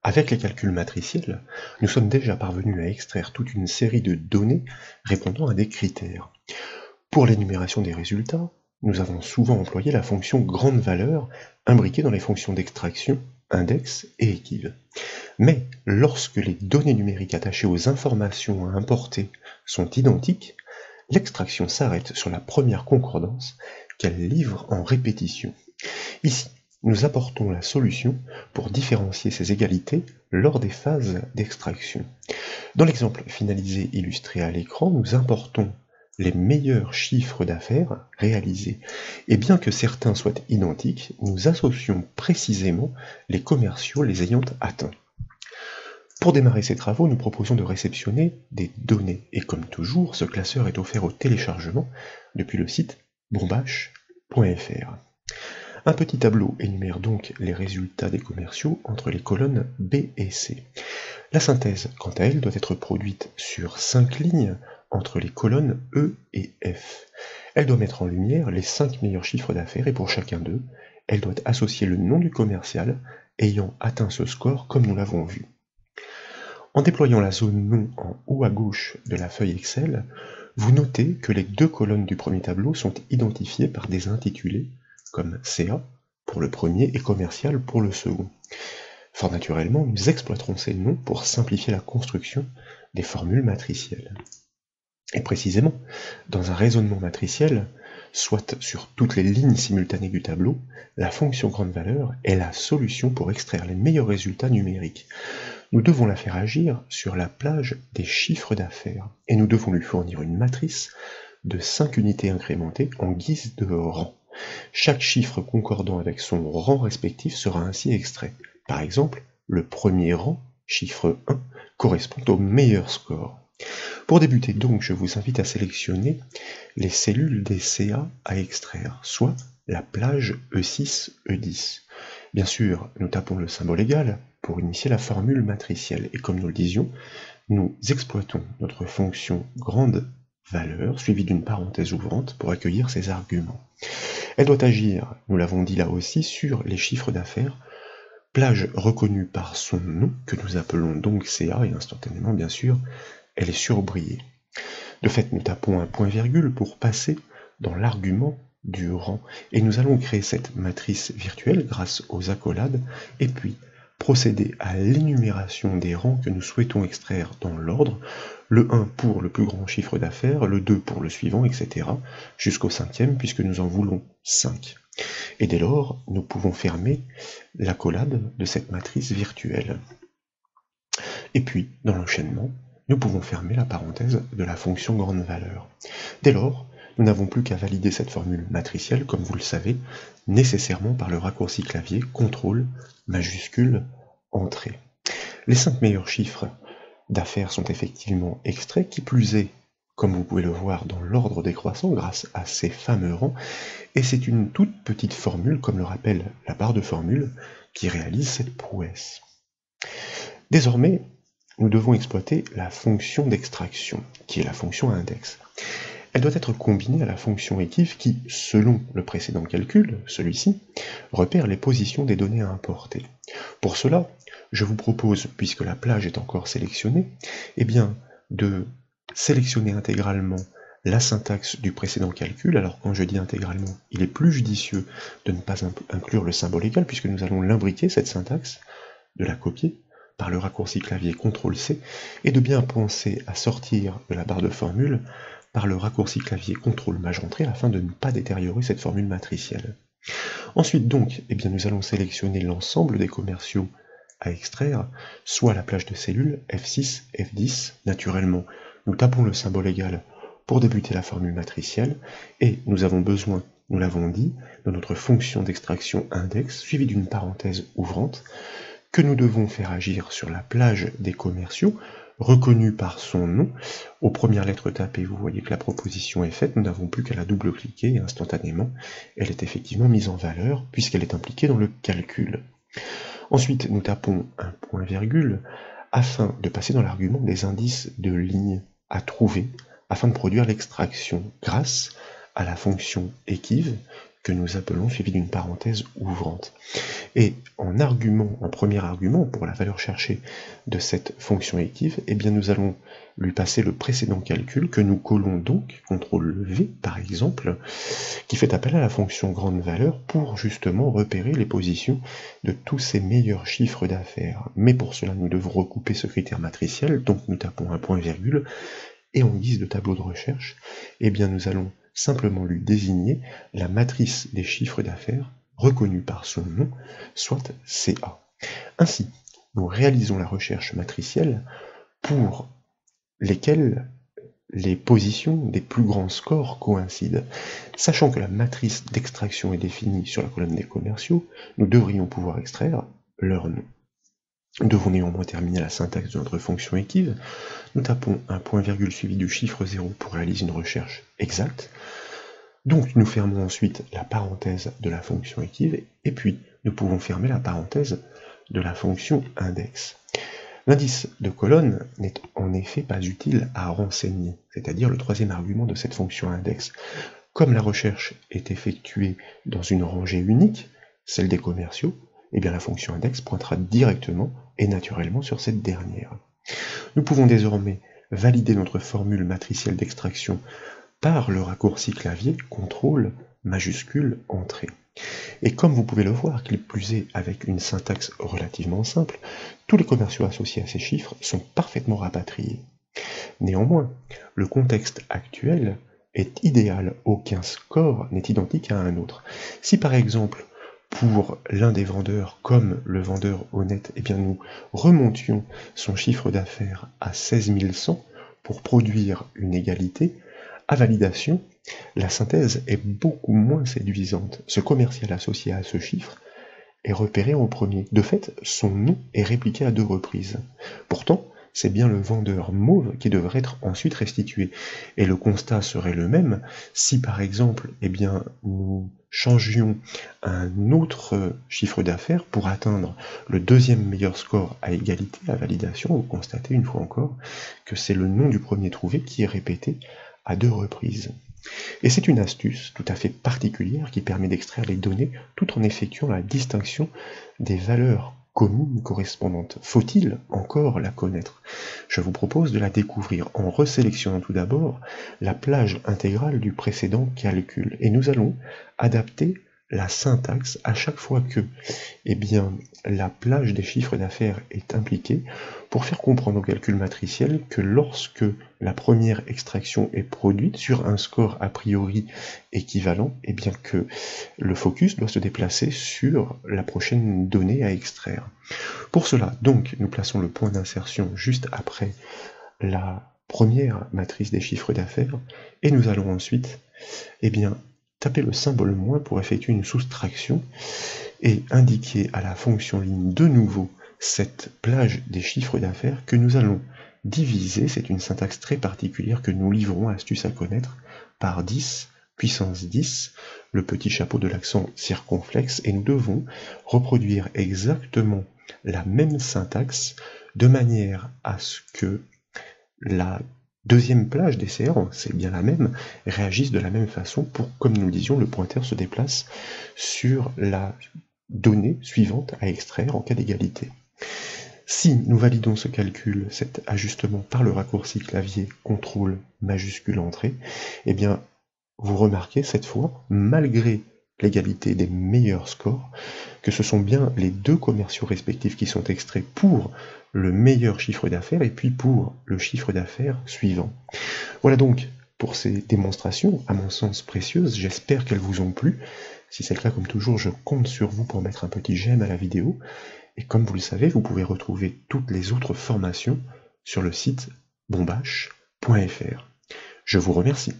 Avec les calculs matriciels, nous sommes déjà parvenus à extraire toute une série de données répondant à des critères. Pour l'énumération des résultats, nous avons souvent employé la fonction grande valeur imbriquée dans les fonctions d'extraction, index et équive. Mais lorsque les données numériques attachées aux informations à importer sont identiques, l'extraction s'arrête sur la première concordance qu'elle livre en répétition. Ici, nous apportons la solution pour différencier ces égalités lors des phases d'extraction. Dans l'exemple finalisé illustré à l'écran, nous importons les meilleurs chiffres d'affaires réalisés. Et bien que certains soient identiques, nous associons précisément les commerciaux les ayant atteints. Pour démarrer ces travaux, nous proposons de réceptionner des données. Et comme toujours, ce classeur est offert au téléchargement depuis le site bombache.fr. Un petit tableau énumère donc les résultats des commerciaux entre les colonnes B et C. La synthèse, quant à elle, doit être produite sur 5 lignes entre les colonnes E et F. Elle doit mettre en lumière les 5 meilleurs chiffres d'affaires et pour chacun d'eux, elle doit associer le nom du commercial ayant atteint ce score comme nous l'avons vu. En déployant la zone nom en haut à gauche de la feuille Excel, vous notez que les deux colonnes du premier tableau sont identifiées par des intitulés comme CA pour le premier et commercial pour le second. Fort naturellement, nous exploiterons ces noms pour simplifier la construction des formules matricielles. Et précisément, dans un raisonnement matriciel, soit sur toutes les lignes simultanées du tableau, la fonction grande valeur est la solution pour extraire les meilleurs résultats numériques. Nous devons la faire agir sur la plage des chiffres d'affaires, et nous devons lui fournir une matrice de 5 unités incrémentées en guise de rang. Chaque chiffre concordant avec son rang respectif sera ainsi extrait. Par exemple, le premier rang, chiffre 1, correspond au meilleur score. Pour débuter donc, je vous invite à sélectionner les cellules des CA à extraire, soit la plage E6, E10. Bien sûr, nous tapons le symbole égal pour initier la formule matricielle, et comme nous le disions, nous exploitons notre fonction grande valeur suivie d'une parenthèse ouvrante pour accueillir ces arguments. Elle doit agir, nous l'avons dit là aussi, sur les chiffres d'affaires, plage reconnue par son nom, que nous appelons donc CA, et instantanément bien sûr, elle est surbrillée. De fait, nous tapons un point-virgule pour passer dans l'argument du rang, et nous allons créer cette matrice virtuelle grâce aux accolades, et puis procéder à l'énumération des rangs que nous souhaitons extraire dans l'ordre, le 1 pour le plus grand chiffre d'affaires, le 2 pour le suivant, etc., jusqu'au 5e, puisque nous en voulons 5. Et dès lors, nous pouvons fermer l'accolade de cette matrice virtuelle. Et puis, dans l'enchaînement, nous pouvons fermer la parenthèse de la fonction grande valeur. Dès lors, nous n'avons plus qu'à valider cette formule matricielle, comme vous le savez, nécessairement par le raccourci clavier CTRL majuscule Entrée. Les 5 meilleurs chiffres d'affaires sont effectivement extraits, qui plus est, comme vous pouvez le voir, dans l'ordre décroissant grâce à ces fameux rangs, et c'est une toute petite formule, comme le rappelle la barre de formule, qui réalise cette prouesse. Désormais, nous devons exploiter la fonction d'extraction, qui est la fonction index. Elle doit être combinée à la fonction équive qui, selon le précédent calcul, celui-ci, repère les positions des données à importer. Pour cela, je vous propose, puisque la plage est encore sélectionnée, eh bien, de sélectionner intégralement la syntaxe du précédent calcul. Alors quand je dis intégralement, il est plus judicieux de ne pas inclure le symbole égal, puisque nous allons l'imbriquer, cette syntaxe, de la copier par le raccourci clavier CTRL-C, et de bien penser à sortir de la barre de formule par le raccourci clavier CTRL-Entrée afin de ne pas détériorer cette formule matricielle. Ensuite donc, eh bien, nous allons sélectionner l'ensemble des commerciaux à extraire, soit la plage de cellules F6, F10, naturellement, nous tapons le symbole égal pour débuter la formule matricielle, et nous avons besoin, nous l'avons dit, de notre fonction d'extraction index, suivie d'une parenthèse ouvrante, que nous devons faire agir sur la plage des commerciaux, reconnue par son nom. Aux premières lettres tapées, vous voyez que la proposition est faite, nous n'avons plus qu'à la double-cliquer, et instantanément, elle est effectivement mise en valeur, puisqu'elle est impliquée dans le calcul. Ensuite, nous tapons un point-virgule, afin de passer dans l'argument des indices de ligne à trouver, afin de produire l'extraction, grâce à la fonction équive, que nous appelons suivi d'une parenthèse ouvrante. Et en premier argument, pour la valeur cherchée de cette fonction équive, eh bien nous allons lui passer le précédent calcul que nous collons donc, CTRL V par exemple, qui fait appel à la fonction grande valeur pour justement repérer les positions de tous ces meilleurs chiffres d'affaires. Mais pour cela, nous devons recouper ce critère matriciel, donc nous tapons un point virgule, et en guise de tableau de recherche, eh bien nous allons simplement lui désigner la matrice des chiffres d'affaires reconnue par son nom, soit CA. Ainsi, nous réalisons la recherche matricielle pour lesquelles les positions des plus grands scores coïncident. Sachant que la matrice d'extraction est définie sur la colonne des commerciaux, nous devrions pouvoir extraire leur nom. Nous devons néanmoins terminer la syntaxe de notre fonction équive. Nous tapons un point virgule suivi du chiffre 0 pour réaliser une recherche exacte. Donc nous fermons ensuite la parenthèse de la fonction équive, et puis nous pouvons fermer la parenthèse de la fonction index. L'indice de colonne n'est en effet pas utile à renseigner, c'est-à-dire le troisième argument de cette fonction index. Comme la recherche est effectuée dans une rangée unique, celle des commerciaux, eh bien la fonction index pointera directement et naturellement sur cette dernière. Nous pouvons désormais valider notre formule matricielle d'extraction par le raccourci clavier CTRL majuscule Entrée. Et comme vous pouvez le voir, qu'il plus est avec une syntaxe relativement simple, tous les commerciaux associés à ces chiffres sont parfaitement rapatriés. Néanmoins, le contexte actuel est idéal, aucun score n'est identique à un autre. Si par exemple, pour l'un des vendeurs, comme le vendeur honnête, eh bien nous remontions son chiffre d'affaires à 16 100 pour produire une égalité, à validation, la synthèse est beaucoup moins séduisante. Ce commercial associé à ce chiffre est repéré en premier. De fait, son nom est répliqué à 2 reprises. Pourtant, c'est bien le vendeur mauve qui devrait être ensuite restitué. Et le constat serait le même si par exemple, eh bien, nous changions un autre chiffre d'affaires pour atteindre le deuxième meilleur score à égalité, à validation. Vous constatez une fois encore que c'est le nom du premier trouvé qui est répété à 2 reprises. Et c'est une astuce tout à fait particulière qui permet d'extraire les données tout en effectuant la distinction des valeurs communes correspondantes. Faut-il encore la connaître? Je vous propose de la découvrir en resélectionnant tout d'abord la plage intégrale du précédent calcul. Et nous allons adapter la syntaxe à chaque fois que eh bien, la plage des chiffres d'affaires est impliquée pour faire comprendre au calcul matriciel que lorsque la première extraction est produite sur un score a priori équivalent, eh bien que le focus doit se déplacer sur la prochaine donnée à extraire. Pour cela, donc, nous plaçons le point d'insertion juste après la première matrice des chiffres d'affaires et nous allons ensuite, eh bien, taper le symbole moins pour effectuer une soustraction et indiquer à la fonction ligne de nouveau cette plage des chiffres d'affaires que nous allons diviser, c'est une syntaxe très particulière que nous livrons, astuce à connaître, par 10 puissance 10, le petit chapeau de l'accent circonflexe, et nous devons reproduire exactement la même syntaxe de manière à ce que la deuxième plage des CR, c'est bien la même, réagissent de la même façon pour, comme nous le disions, le pointeur se déplace sur la donnée suivante à extraire en cas d'égalité. Si nous validons ce calcul, cet ajustement par le raccourci clavier CTRL majuscule Entrée, eh bien, vous remarquez cette fois, malgré l'égalité des meilleurs scores, que ce sont bien les 2 commerciaux respectifs qui sont extraits pour le meilleur chiffre d'affaires et puis pour le chiffre d'affaires suivant. Voilà donc pour ces démonstrations, à mon sens précieuses, j'espère qu'elles vous ont plu. Si c'est le cas, comme toujours, je compte sur vous pour mettre un petit j'aime à la vidéo. Et comme vous le savez, vous pouvez retrouver toutes les autres formations sur le site bombache.fr. Je vous remercie.